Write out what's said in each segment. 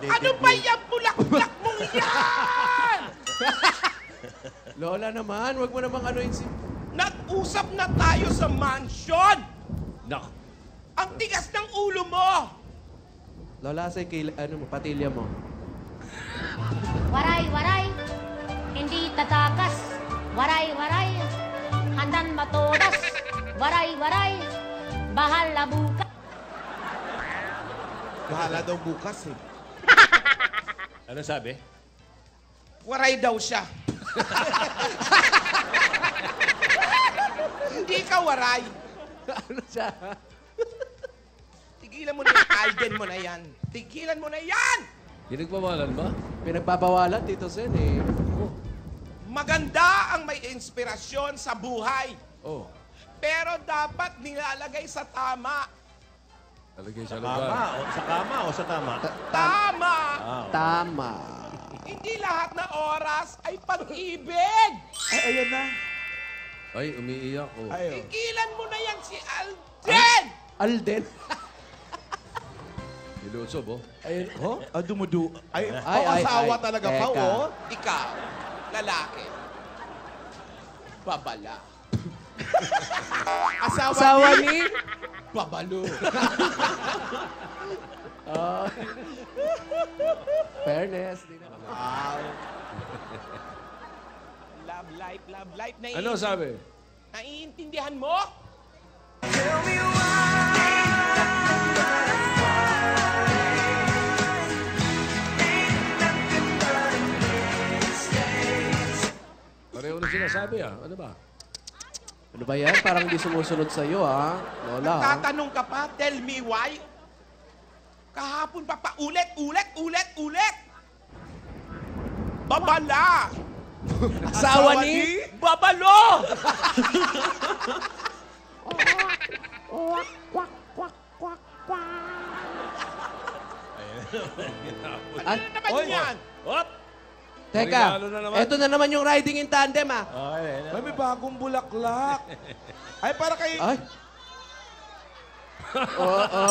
Ano ba yung bulak-bulak mong yan? Lola naman, wag mo namang anuin si... Nag-usap na tayo sa mansion! Nak. Ang tigas ng ulo mo! Lola, sa patilya mo. Waray, waray. Hindi tatakas. Waray, waray. Handan matodas. Waray, waray. Bahal na bukas. Bahala daw bukas eh. Ano sabi? Waray daw siya. Hindi ka waray. Ano siya? Tigilan mo na yung Alden mo na yan. Tigilan mo na yan! Pinagbawalan ba? Pinagbabawalan, Tito Sen, eh. Maganda ang may inspirasyon sa buhay. Oh. Pero dapat nilalagay sa tama. Talagay sa Tama. lugar. O, sa kama o sa tama? Tama! Tama. Hindi lahat na oras ay pag-ibig! Ay, ayan na. Ay, umiiyak. Oh. Ay, Tigilan mo na yan si Alden! Alden. Nilusob, oh. ayun. Oh, dumudu. Ay, Ay, asawa ay. talaga Teka. pa, oh. Ikaw, lalaki. Babala. Asawa ni... Babalo. Fairness. Di na. Love life, love life. Ano sabi? Naiintindihan mo? Pareho na sinasabi, ah. Ano ba? Ano ba yan? Parang di sumusunod sa'yo, ha? Lola, ha? Tatanong ka pa, tell me why? Kahapon pa ulit. Babala! Asawa ni... Babalo! Ay, Naman yan! Hop! teka, Regalo na naman. eto na naman yung riding in tandem, ha? Ay, may bagong bulaklak. Ay, para kay... Ay. Oo.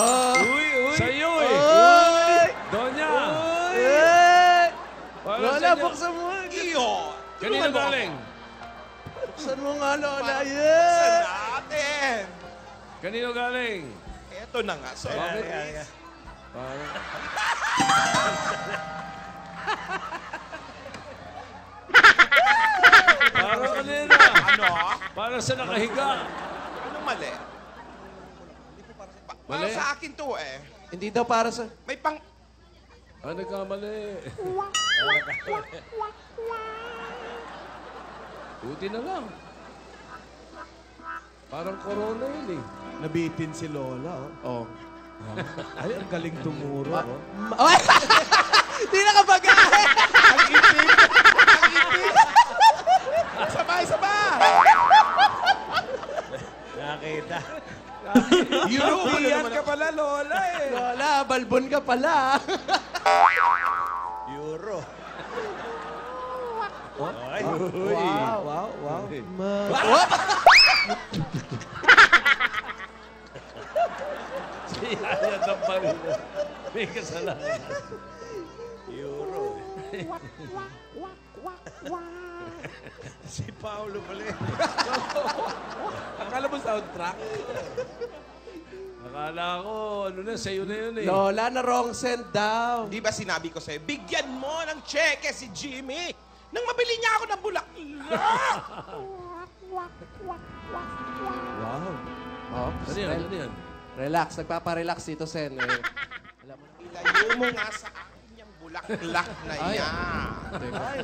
Sa iyo, eh. Uy! Donya! Uy! Para Lola, sa inyo. buksan mo. Iyo! Kanino galing? Buksan mo nga, Lola. Sa Yeah! natin! Kanino galing? Eto na nga, so. Bakit? Parang... Parang kanina. Ano? Para sa nakahiga. Ano mali? Para Mali? sa akin to eh. Hindi daw para sa... May pang... Ah, nagkamali. Buti na lang. Parang corona yun, eh. Nabitin si Lola, oh. Oh. Ay, ang galing tumuro, oh. Ay! Di na kapag-ahe! Ang itim! Ang itim! Sabay! Nakita. European ka pala, Lola, eh. Lola, balbon ka pala. Euro. Ay. Wow. Siya ng palito. May kasalanan. Euro. Si Paolo pala. Akala mo soundtrack? Akala ko, ano na, sa'yo na yun, eh. Lola, na wrong send daw. Di ba sinabi ko sa'yo, bigyan mo ng cheque si Jimmy nang mabili niya ako ng bulaklak! Wow. Oh, Ano yan? Ano yan? Relax, nagpaparelax dito, Sen. Eh. Alam mo na. Ilayo mo nga sa akin yung bulaklak na Ay. yan. Ay.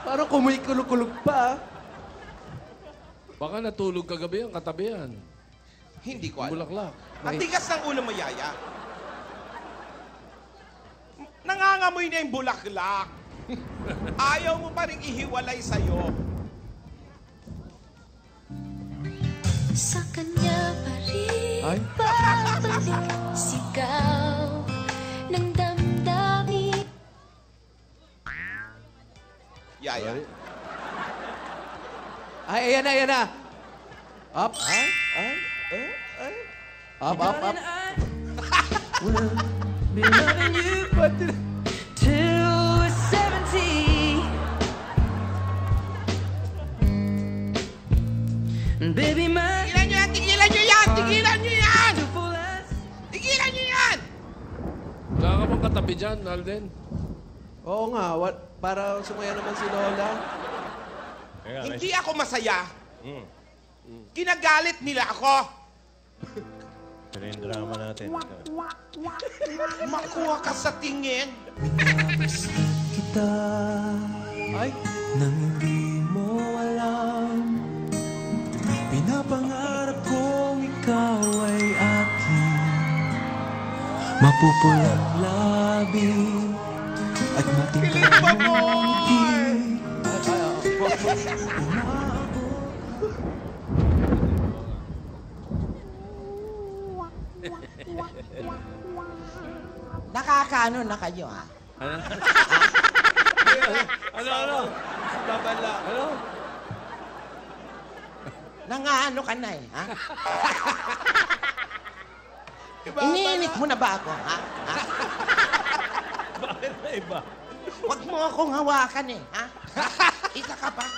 Parang kumikulog-kulog pa. Baka natulog kagabi ang katabihan. Hindi ko alam. Bulaklak. Ang tigas ng ulo mo, Yaya. Nangangamoy na yung bulaklak. Ayaw mo pa rin ihiwalay sa'yo. Sa kanya pa rin Ay. babalik sigaw ng damdamin. Yaya. Ay, ayan na. Up. Up. Been loving you till we're 70. And baby, my Tigilan nyo yan! Tigilan nyo yan! Tigilan nyo yan! beautiful as Tigilan nyo yan! Wala ka bang katabi dyan, Alden? Oo nga, para sumaya naman si Lola. Hindi ako masaya. Kinagalit nila ako. Ito na yung drama natin. Makuha ka sa tingin. kita Ay, nang hindi mo alam. Pinapangarap kong ikaw ay akin. Mapupulang labi at matingkad mong ngiti. Nakakaano na kayo, ha? Ano? Babala. Ano? Nangaano ka na, ha? Iniinit mo na ba ako, ha? Bakit na iba? Huwag mo akong hawakan, ha? Isa ka pa.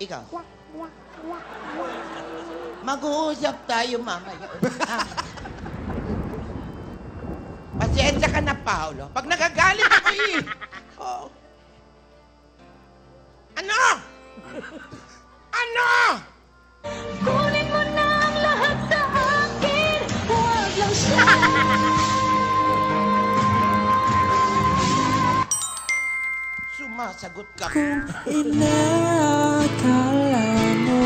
Ikaw. Mag-uusap tayo mamaya. Pasensya ka na, Paolo. Pag nagagalit ako, Oh. Ano? Ano? Kunin mo na ang lahat sa akin. Huwag lang siya. Sumasagot ka. Inakala mo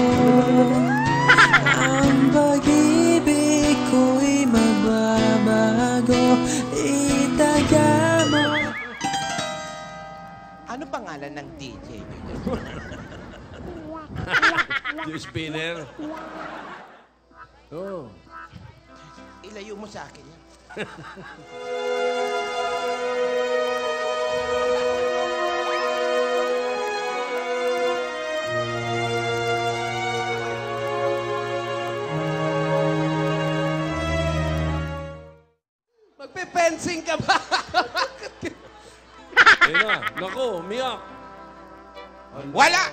ang pag-ibig ko'y magbabago. Itaga mo. Ano pangalan ng DJ niyo? Yung spinner. Oh. Ilayo mo sa akin yan. magpe-fencing ka ba? Ayun na. Naku, umiyak. Wala!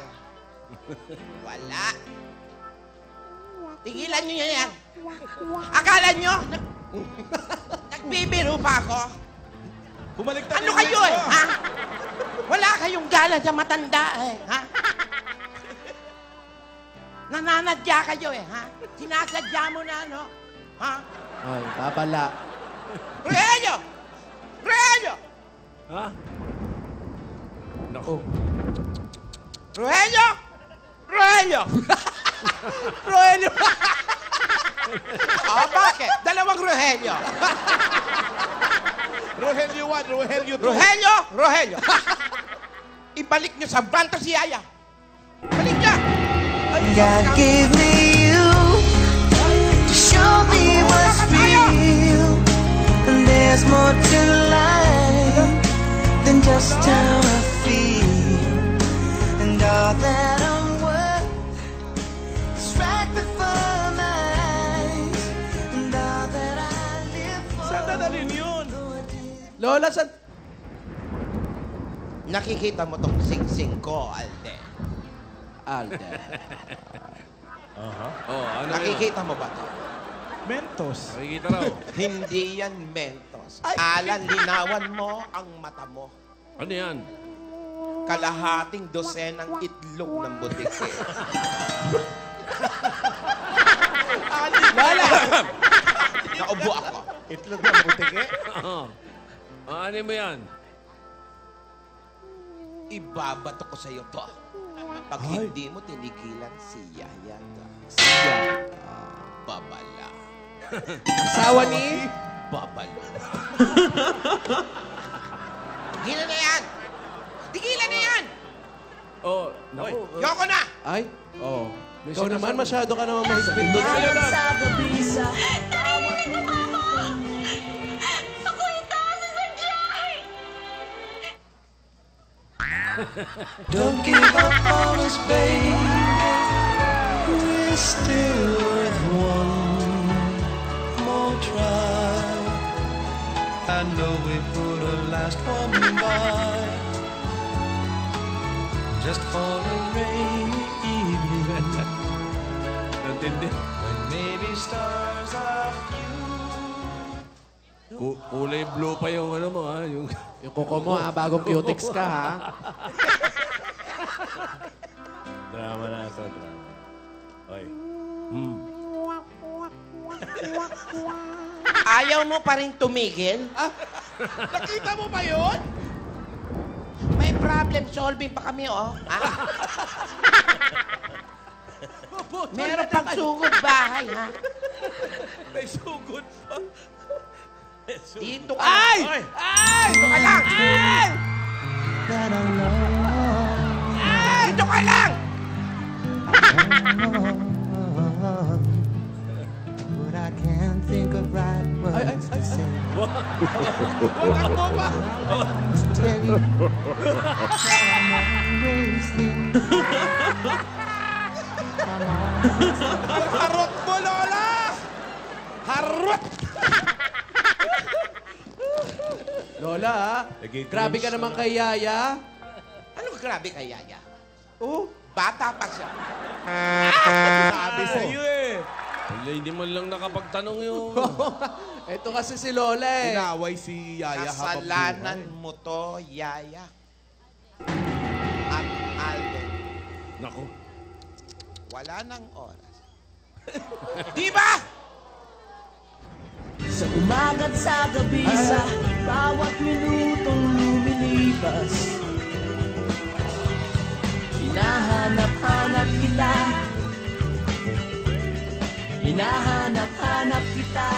Wala. Tigilan niyo yan. Akala niyo? Nagbibiro pa ako? Bumaliktad Ano kayo ha? Wala kayong gala sa matanda ha? Nananadya kayo ha? Sinasadya mo na, no? Ha? Ay, babala. Rogelio! Rogelio! Ha? Naku. Rogelio! Rogelio! Rogelio! Bakit? Dalawang Rogelio. Rogelio 1, Rogelio 2. Rogelio! Rogelio! Ibalik niyo sa banto si Yaya. Balik niya! God gave me you to show me what's real. And there's more to life than just how I feel. And all that I'm worth is right before my eyes. And all that I live for. Saan dadalhin yun? Lola, sa... Nakikita mo tong sing-sing ko, Alden. Alden. Oh, ano Nakikita mo ba to? Mentos. Nakikita raw. Hindi yan Mentos. Alan, linawan mo ang mata mo. Ano yan? Kalahating dosenang itlog ng butike. Lola! Naubo ako. Itlog ng butike. Oo. Ano mo yan? Ibabato ko sa'yo to. Pag hindi mo tinigilan si Yaya to. Babala. Asawa ni... Babala. Tigilan na yan! Tigilan na yan! Oh, naku. Yoko na! Ay, oh. May Ikaw naman, sinasabi. masyado ka naman mahigpit. Ayun na. Narinig mo, Mama! Ako ito sa sadyay! Don't give up on us, babe. We're still worth one more try. I know we put a last one by, just for a rainy evening. Nantindi. When maybe stars are few. Kulay blue pa yung ano mo, ha? Yung... Yung kuko mo, bagong cutics ka, ha? Drama na ito, drama. Oy. Ayaw mo pa rin tumigil? Nakita mo ba yun? May problem solving pa kami, oh. Meron pang sugod bahay, ha? May sugod pa. Dito ka. Ay! Ay! Dito ka lang! Ay! Ay! Dito ka lang! But I can't think of right words to say. Tell you that I'm always thinking. Harot mo, Lola! Harot! Lola, ha? Grabe ka naman kay Yaya. Anong grabe kay Yaya? Oh, bata pa siya. Sabi sa'yo eh. Wala, hindi mo lang nakapagtanong yung... Ito kasi si Lola, eh. Inaway si Yaya habang Kasalanan buhay. mo to, Yaya. At Alden, Naku. wala nang oras. Di ba? Sa umaga't sa gabi, sa bawat minutong lumilipas, hinahanap-hanap kita. Hinahanap-hanap kita.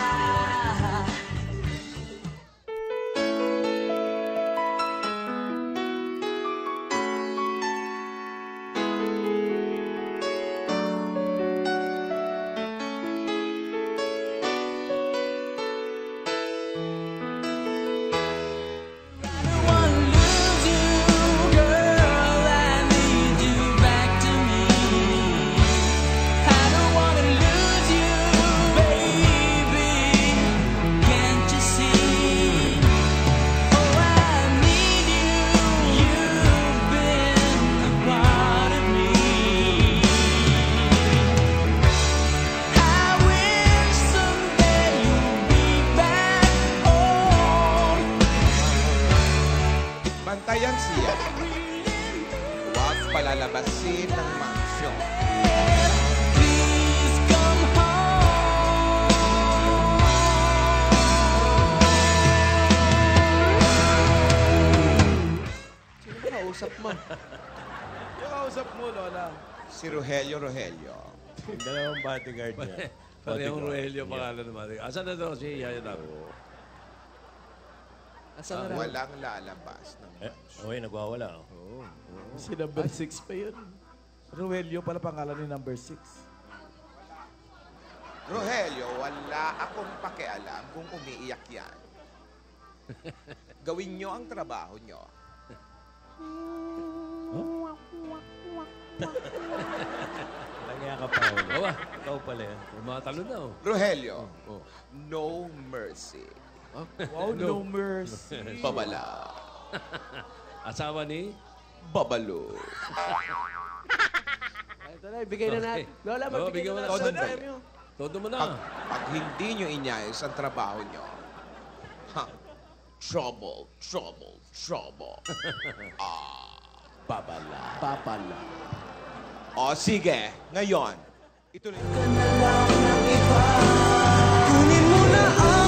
Bantayan siya. Huwag palalabasin ng mansyon. Sino ba kausap mo? Yung kausap mo, Lola. Si Rogelio Rogelio. Yung dalawang bodyguard niya. Parehong Rogelio pangalan naman. Asan na daw si Yaya Dapo? Asan na raw? Walang lalabas ng Uy, nagwawala. Oh. Si number 6 pa yun. Ruelio pala pangalan ni number 6. Rogelio, wala akong pakialam kung umiiyak yan. Gawin nyo ang trabaho nyo. Lagyan ka pa, Ulo. Aba, Ikaw pala yan. tumatalo na, oh. Rogelio, Oh. no mercy. Wow, no mercy. Babala. Asawa ni? Babalo. Ito na, ibigay na natin. Lola, Oh, magbigay bigyan mo na na. natin. Todo ng na. premyo. Todo mo Pag, na. pag hindi nyo inyayos ang trabaho nyo, trouble, trouble, trouble. Babala. Papala. O sige, ngayon, ituloy. Kunin mo na ang